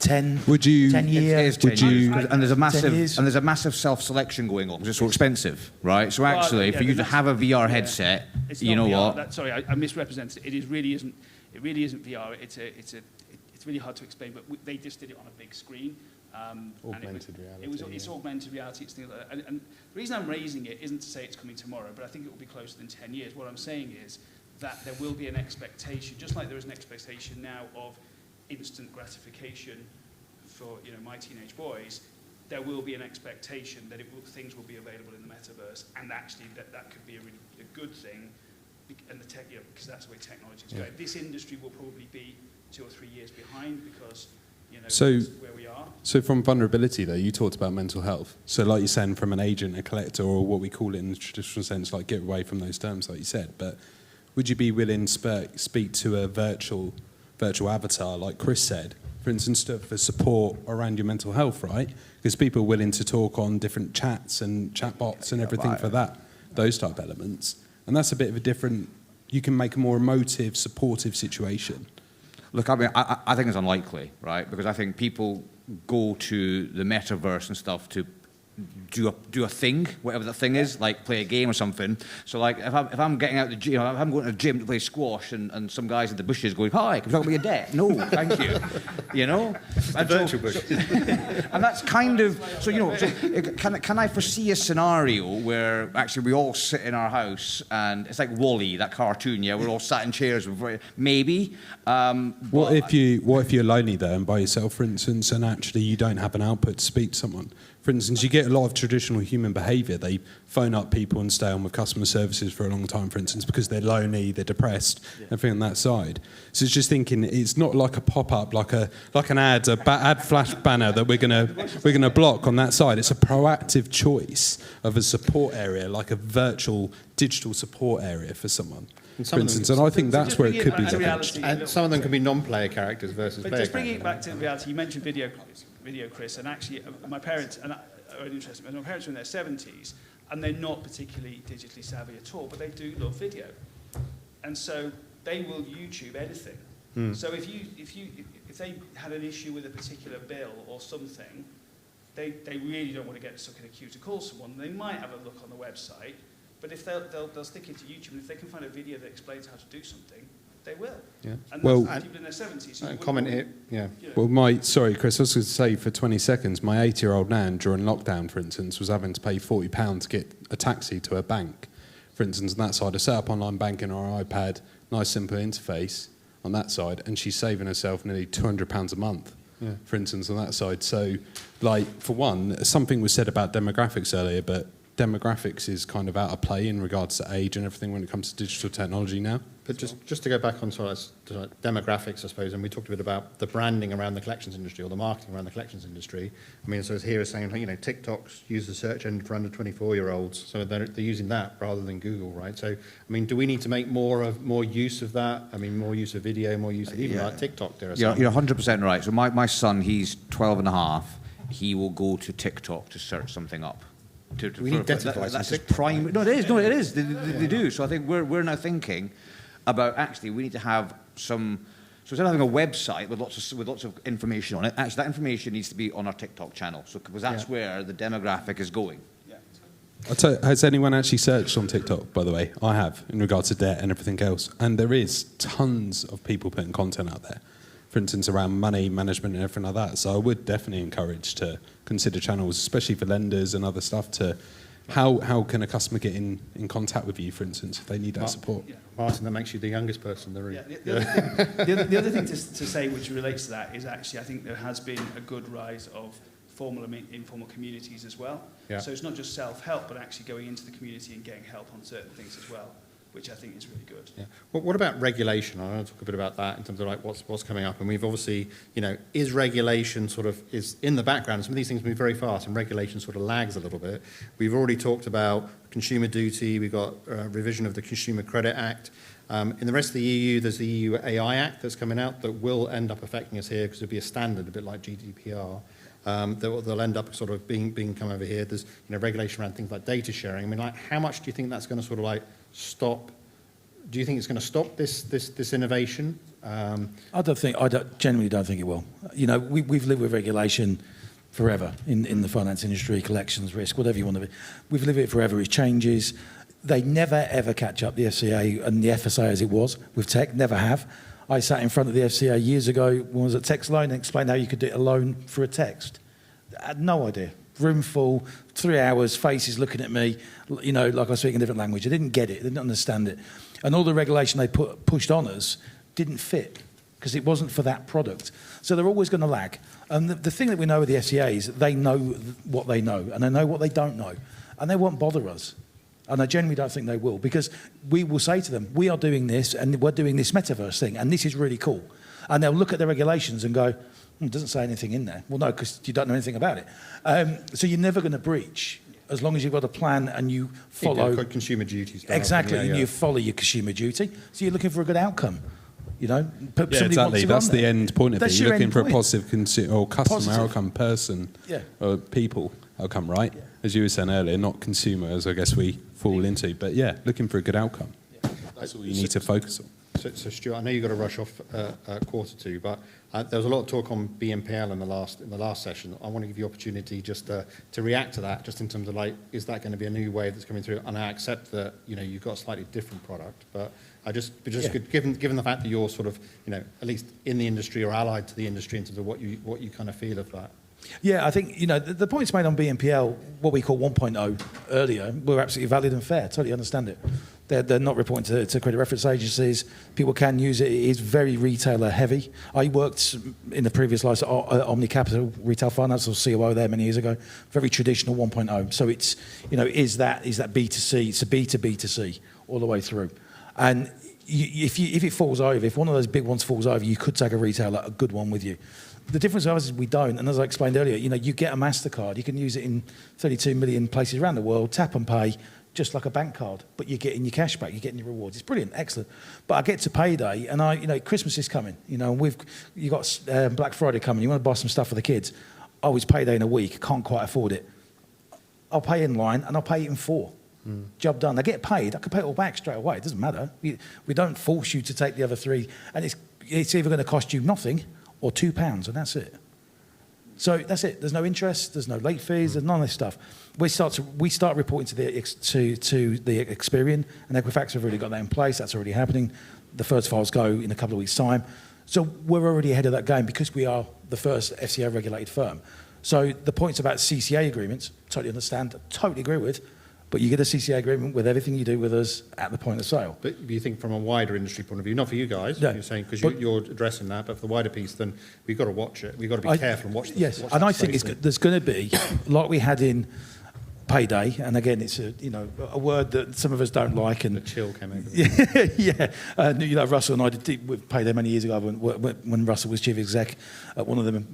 10, Would you? 10 year. It is 10 Would you- years, and there's a 10 massive years. self-selection going on because it's so expensive, right? So Well, actually, yeah, for you but to have a VR yeah. headset, It's you not know VR. what? Sorry, I misrepresented it. It really isn't VR. It's really hard to explain, but they just did it on a big screen. Augmented reality, It's augmented reality. It's things like that. And the reason I'm raising it isn't to say it's coming tomorrow, but I think it will be closer than 10 years. What I'm saying is that there will be an expectation, just like there is an expectation now of instant gratification for my teenage boys. There will be an expectation that things will be available in the metaverse, and actually that could be a good thing, and because that's the way technology is going. This industry will probably be 2 or 3 years behind because So- that's where we are. So from vulnerability, though, you talked about mental health. So like you're saying, from an agent, a collector, or what we call it in the traditional sense, like get away from those terms, like you said. But would you be willing to speak to a virtual avatar, like Chris said, for instance, for support around your mental health, right? Because people are willing to talk on different chats and chat bots and everything for that, those type elements. And that's a bit of a different, you can make a more emotive, supportive situation. Look, I mean, I think it's unlikely, right? Because I think people go to the metaverse and stuff to do a thing, whatever that thing is, like play a game or something. So, like, if I'm getting out the gym, if I'm going to the gym to play squash, and some guys in the bushes going, "Hi, can we talk about your debt?" No, thank you. And virtual bush. and that's kind of so. Can I foresee a scenario where actually we all sit in our house and it's like Wall-E, that cartoon? Yeah, we're all sat in chairs. Maybe. What if you're lonely though and by yourself, for instance, and actually you don't have an output to speak to someone? For instance, you get a lot of traditional human behaviour. They phone up people and stay on with customer services for a long time, for instance, because they're lonely, they're depressed, everything on that side. So it's just thinking, it's not like a pop-up, like an ad, ad flash banner that we're gonna block on that side. It's a proactive choice of a support area, like a virtual digital support area for someone. For instance, and I think that's where it could be. And some of them can be non-player characters versus But player just bringing it characters. back to reality, you mentioned video, Chris, and actually my parents are interested. My parents are in their 70s, and they're not particularly digitally savvy at all, but they do love video, and so they will YouTube anything. So if they had an issue with a particular bill or something, they really don't want to get stuck in a queue to call someone. They might have a look on the website, but if they'll stick into YouTube, and if they can find a video that explains how to do something, they will. Yeah. And Well, that's people in their 70s. So And comment here, yeah. Well, sorry, Chris, I was going to say for 20 seconds, my 8-year-old nan, during lockdown, for instance, was having to pay £40 to get a taxi to a bank, for instance, on that side. I set up online banking on her iPad, nice simple interface on that side, and she's saving herself nearly £200 a month, for instance, on that side. So, like, for one, something was said about demographics earlier, but demographics is kind of out of play in regards to age and everything when it comes to digital technology now. But just to go back on to demographics, I suppose, and we talked a bit about the branding around the collections industry or the marketing around the collections industry. I mean, so here is saying, TikTok's use the search engine for under 24-year-olds, so they're using that rather than Google, right? So, I mean, do we need to make more use of that? I mean, more use of video, more use of even like TikTok. You're 100% right. So my son, he's 12 and a half. He will go to TikTok to search something up. We need debt advice on That's his TikTok. prime. No, it is. They do. So I think we're now thinking about actually we need to have some. So instead of having a website with lots of information on it, actually that information needs to be on our TikTok channel. So because that's where the demographic is going. Has anyone actually searched on TikTok, by the way? I have, in regards to debt and everything else. And there is tons of people putting content out there, for instance, around money management and everything like that. So I would definitely encourage to consider channels, especially for lenders and other stuff, to how can a customer get in contact with you, for instance, if they need that support? Martin, that makes you the youngest person in the room. The other thing to say which relates to that is actually I think there has been a good rise of formal and informal communities as well. Yeah. So it's not just self-help, but actually going into the community and getting help on certain things as well, which I think is really good. Yeah. Well, what about regulation? I want to talk a bit about that in terms of like what's coming up. And we've obviously, is regulation is in the background. Some of these things move very fast, and regulation sort of lags a little bit. We've already talked about consumer duty. We've got revision of the Consumer Credit Act. In the rest of the EU, there's the EU AI Act that's coming out that will end up affecting us here because it'll be a standard, a bit like GDPR. They'll end up sort of being come over here. There's regulation around things like data sharing. I mean, like, how much do you think that's going to sort of like stop? Do you think it's going to stop this innovation? I genuinely don't think it will. You know, we've lived with regulation forever in the finance industry, collections, risk, whatever you want to be. We've lived with it forever. It changes. They never, ever catch up, the FCA and the FSA as it was with tech, never have. I sat in front of the FCA years ago when I was at Text Loan and explained how you could do a loan through a text. I had no idea. Room full, 3 hours, faces looking at me, you know, like I was speaking a different language. I didn't get it, I didn't understand it. And all the regulation they pushed on us didn't fit because it wasn't for that product. So they're always going to lag. And the thing that we know with the FCA is that they know what they know and they know what they don't know. And they won't bother us. And I genuinely don't think they will, because we will say to them, we are doing this and we're doing this metaverse thing and this is really cool. And they'll look at the regulations and go, it doesn't say anything in there. Well, no, because you don't know anything about it. So you're never going to breach as long as you've got a plan and you follow... consumer duties. Exactly, and you follow your consumer duty. So you're looking for a good outcome. You know, exactly. That's the end point of it. You're looking for a positive customer outcome, or people outcome, right? Yeah. As you were saying earlier, not consumer, as I guess we fall into. But yeah, looking for a good outcome. Yeah. That's all you need to focus on. So Stuart, I know you've got to rush off quarter two, but there was a lot of talk on BNPL in the last session. I want to give you opportunity just to react to that, just in terms of like, is that going to be a new wave that's coming through? And I accept that, you know, you've got a slightly different product, but given the fact that you're sort of, you know, at least in the industry or allied to the industry in terms of what you kind of feel of that. Yeah, I think, you know, the points made on BNPL, what we call 1.0 earlier, were absolutely valid and fair. Totally understand it. They're not reporting to credit reference agencies. People can use it. It is very retailer heavy. I worked in the previous life at Omni Capital Retail Finance, or COO there many years ago. Very traditional 1.0. So it's, you know, is that B2C? It's a B2B2C all the way through. And if it falls over, if one of those big ones falls over, you could take a retailer, a good one, with you. The difference with us is we don't, and as I explained earlier, you know, you get a MasterCard, you can use it in 32 million places around the world, tap and pay, just like a bank card, but you're getting your cash back, you're getting your rewards. It's brilliant, excellent. But I get to payday, and you know, Christmas is coming, you know, and you got Black Friday coming, you want to buy some stuff for the kids. Oh, it's payday in a week, can't quite afford it. I'll pay in line, and I'll pay it in 4. Job done. I get paid, I can pay it all back straight away, it doesn't matter. We don't force you to take the other 3, and it's either going to cost you nothing or £2, and that's it. So that's it. There's no interest. There's no late fees. There's none of this stuff. We start reporting to the Experian, and Equifax have already got that in place. That's already happening. The first files go in a couple of weeks' time. So we're already ahead of that game because we are the first FCA regulated firm. So the points about CCA agreements, totally understand, totally agree with. But you get a CCA agreement with everything you do with us at the point of sale. But you think from a wider industry point of view, not for you guys, you're saying, because you're addressing that, but for the wider piece, then we've got to watch it. We've got to be careful and watch this. Yes, and I think there's going to be, like we had in payday, and again, it's a word that some of us don't like. And the chill came over. Yeah. You know, Russell and I did with payday many years ago when Russell was chief exec at one of the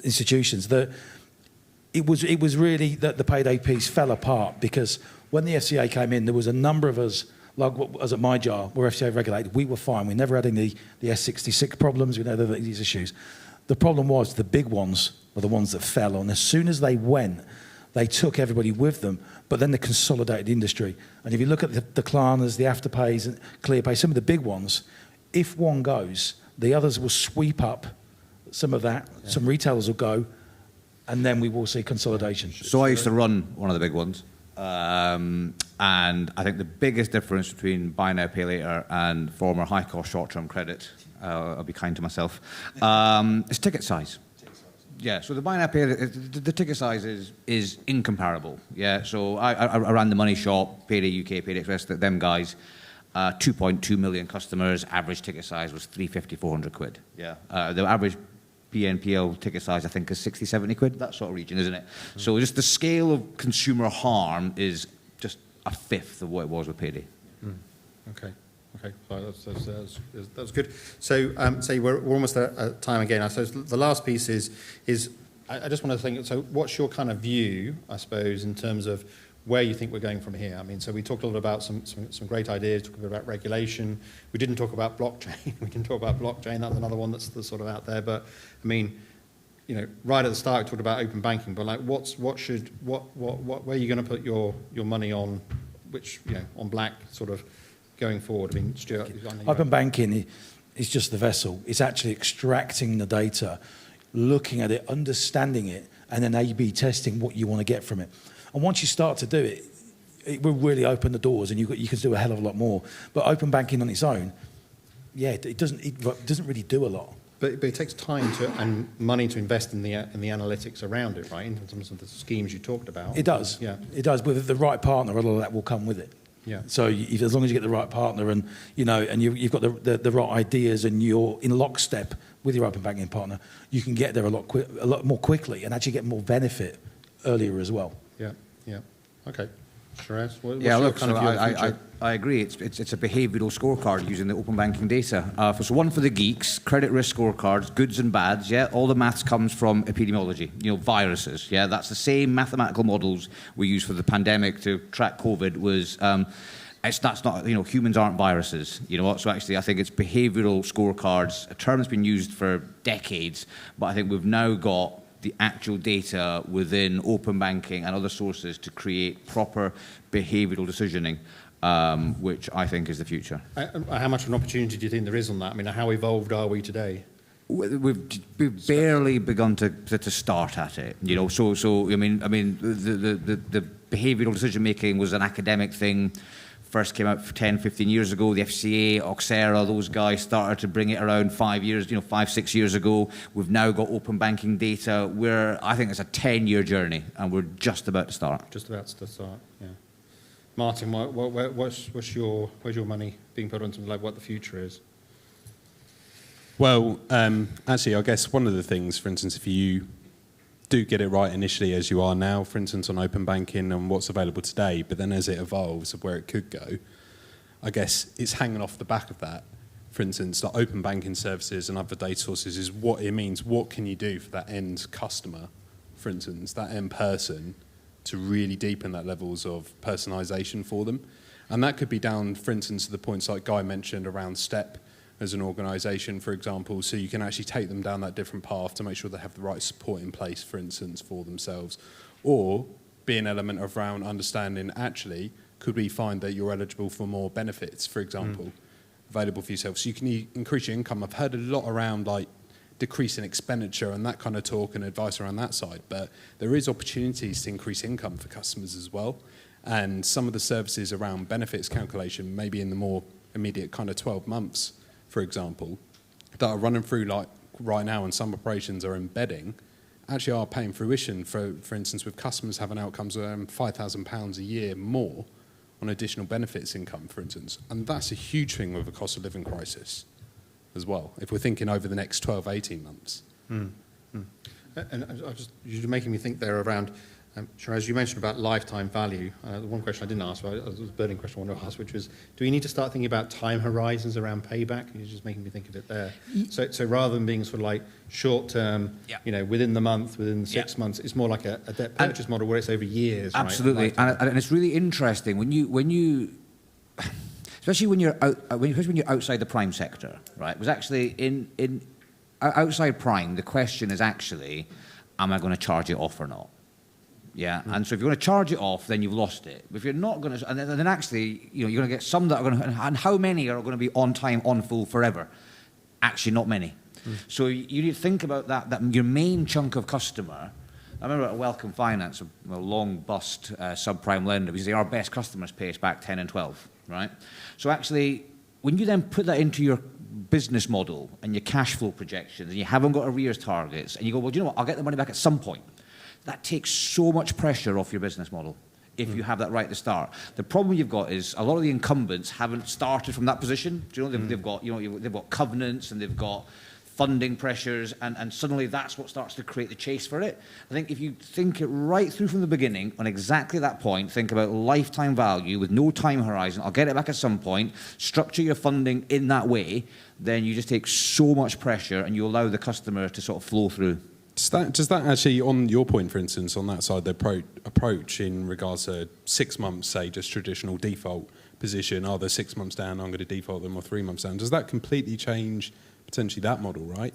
institutions. It was really that the payday piece fell apart because when the FCA came in, there was a number of us, like what was at my jar, were FCA regulated. We were fine. We never had any the S66 problems. We never had these issues. The problem was the big ones were the ones that fell on. As soon as they went, they took everybody with them, but then they consolidated the industry. And if you look at the Klarnas, the Afterpays, and ClearPay, some of the big ones, if one goes, the others will sweep up some of that. Yeah. Some retailers will go, and then we will see consolidation. So I used to run one of the big ones, and I think the biggest difference between buy now, pay later and former high-cost short-term credit, I'll be kind to myself, is ticket size. Yeah, so the buy now, pay later, the ticket size is incomparable. Yeah, so I ran the money shop, Payday UK, Payday Express, them guys, 2.2 million customers, average ticket size was 350, 400 quid. Yeah, the average BNPL ticket size, I think, is 60, 70 quid, that sort of region, isn't it? So just the scale of consumer harm is just a fifth of what it was with Payday. Okay. So that's good. So we're almost at time again. I suppose the last piece is I just want to think, so what's your kind of view, I suppose, in terms of where you think we're going from here? I mean, so we talked a lot about some great ideas, talked a bit about regulation. We didn't talk about blockchain. That's another one that's sort of out there. But I mean, you know, right at the start we talked about open banking. But like, where are you going to put your money on? Which, you know, on black sort of going forward? I mean, Stuart, I know Open banking is just the vessel. It's actually extracting the data, looking at it, understanding it, and then A/B testing what you want to get from it. And once you start to do it, it will really open the doors, and you can do a hell of a lot more. But open banking on its own, yeah, it doesn't really do a lot. But it takes time and money to invest in the analytics around it, right? In terms of the schemes you talked about. It does. Yeah. It does. With the right partner, a lot of that will come with it. Yeah. So as long as you get the right partner, and you've got the right ideas, and you're in lockstep with your open banking partner, you can get there a lot more quickly, and actually get more benefit earlier as well. Yeah. Yeah. Okay. Sheraz, what's Yeah, your look, kind so of view of the future? I agree. It's a behavioural scorecard using the open banking data. So one for the geeks, credit risk scorecards, goods and bads. Yeah, all the maths comes from epidemiology. Viruses. Yeah, that's the same mathematical models we use for the pandemic to track COVID. That's not, humans aren't viruses. You know what? So actually, I think it's behavioural scorecards, a term that's been used for decades, but I think we've now got the actual data within open banking and other sources to create proper behavioural decisioning, which I think is the future. How much of an opportunity do you think there is on that? I mean, how evolved are we today? We've barely begun to start at it, So I mean, the behavioural decision making was an academic thing. First came out 10, 15 years ago. The FCA, Oxera, those guys started to bring it around 5, 6 years ago. We've now got open banking data. I think it's a 10-year journey, and we're just about to start. Just about to start, yeah. Martin, where's your money being put onto what the future is? Well, actually, I guess one of the things, for instance, if you do get it right initially as you are now, for instance, on open banking and what's available today, but then as it evolves of where it could go, I guess it's hanging off the back of that. For instance, the open banking services and other data sources is what it means. What can you do for that end customer, for instance, that end person, to really deepen that levels of personalisation for them? And that could be down, for instance, to the points like Guy mentioned around STEP as an organisation, for example, so you can actually take them down that different path to make sure they have the right support in place, for instance, for themselves. Or be an element of around understanding, actually, could we find that you're eligible for more benefits, for example, available for yourself, so you can increase your income. I've heard a lot around decreasing expenditure and that kind of talk and advice around that side, but there is opportunities to increase income for customers as well. And some of the services around benefits calculation, maybe in the more immediate kind of 12 months, for example, that are running through right now, and some operations are embedding, actually are paying fruition, for instance, with customers having outcomes around £5,000 a year more on additional benefits income, for instance. And that's a huge thing with a cost of living crisis as well, if we're thinking over the next 12, 18 months. And you're making me think there around, Sheraz, you mentioned about lifetime value. The one question I didn't ask, it was a burning question I wanted to ask, which was, do we need to start thinking about time horizons around payback? You're just making me think of it there. So rather than being sort of short term, within the month, within the 6 months, it's more like a debt purchase model where it's over years. Absolutely, right? And it's really interesting when you especially when you're outside the prime sector, right? It was actually in outside prime. The question is actually, am I going to charge it off or not? Yeah, and so if you're going to charge it off, then you've lost it. But if you're not going to, and then actually, you're going to get some that are going to, and how many are going to be on time, on full forever? Actually, not many. So you need to think about that your main chunk of customer. I remember at Welcome Finance, a long bust subprime lender, we say our best customers pay us back 10 and 12, right? So actually, when you then put that into your business model and your cash flow projections, and you haven't got arrears targets, and you go, well, do you know what, I'll get the money back at some point. That takes so much pressure off your business model if you have that right at the start. The problem you've got is a lot of the incumbents haven't started from that position. Do you know, they've got covenants and they've got funding pressures, and suddenly that's what starts to create the chase for it. I think if you think it right through from the beginning on exactly that point, think about lifetime value with no time horizon, I'll get it back at some point, structure your funding in that way, then you just take so much pressure and you allow the customer to sort of flow through. Does that actually, on your point, for instance, on that side, the approach in regards to 6 months, say, just traditional default position, are they 6 months down, I'm going to default them, or 3 months down, does that completely change potentially that model, right?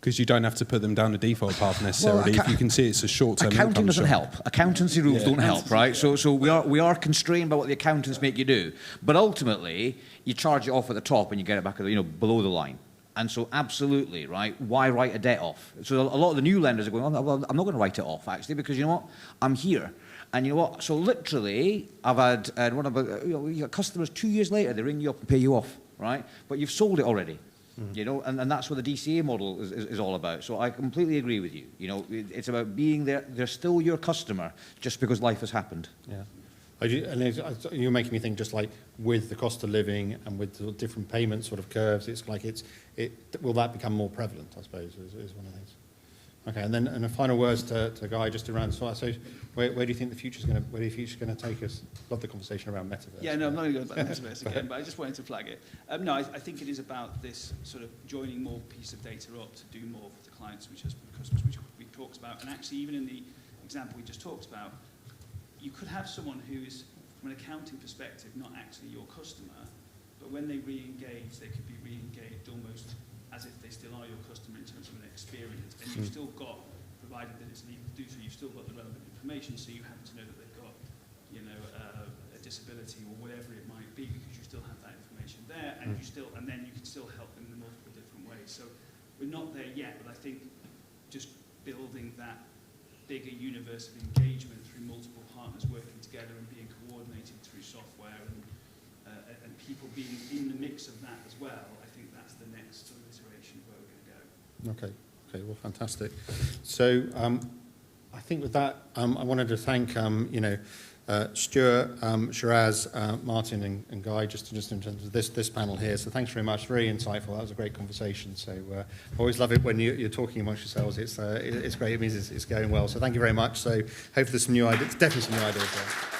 Because you don't have to put them down a default path necessarily. Well, if you can see it's a short-term accounting income doesn't shot. help. Accountancy rules don't help, right? So we are constrained by what the accountants make you do. But ultimately, you charge it off at the top and you get it back at below the line. And so absolutely, right, why write a debt off? So a lot of the new lenders are going, oh, well, I'm not going to write it off, actually, because you know what? I'm here. And you know what? So literally, I've had you got customers 2 years later, they ring you up and pay you off, right? But you've sold it already. And that's what the DCA model is all about. So I completely agree with you. It's about being there. They're still your customer just because life has happened. Yeah. You're making me think just like with the cost of living and with the different payment sort of curves, it's like will that become more prevalent, I suppose, is one of these. Okay, and then a final words to Guy just around. So where do you think the future's going to take us? Love the conversation around metaverse. Yeah, no, I'm not going to go about metaverse again, but I just wanted to flag it. No, I think it is about this sort of joining more pieces of data up to do more for the clients, which is customers, which we talked about. And actually, even in the example we just talked about, you could have someone who is, from an accounting perspective, not actually your customer, but when they re-engage, they could be re-engaged almost as if they still are your customer in terms of an experience. And you've still got, provided that it's legal to do so, you've still got the relevant information, so you happen to know that they've got, a disability or whatever it might be, because you still have that information there, and then you can still help them in multiple different ways. So we're not there yet, but I think just building that bigger universe of engagement through multiple partners working together and being coordinated through software and people being in the mix of that as well, I think that's the next sort of iteration of where we're going to go. Okay, well, fantastic. So I think with that, I wanted to thank Stuart, Sheraz, Martin, and Guy, just in terms of this panel here. So thanks very much, very insightful. That was a great conversation. So I always love it when you're talking amongst yourselves. It's great. It means it's going well. So thank you very much. So hopefully there's some new ideas. Definitely some new ideas there.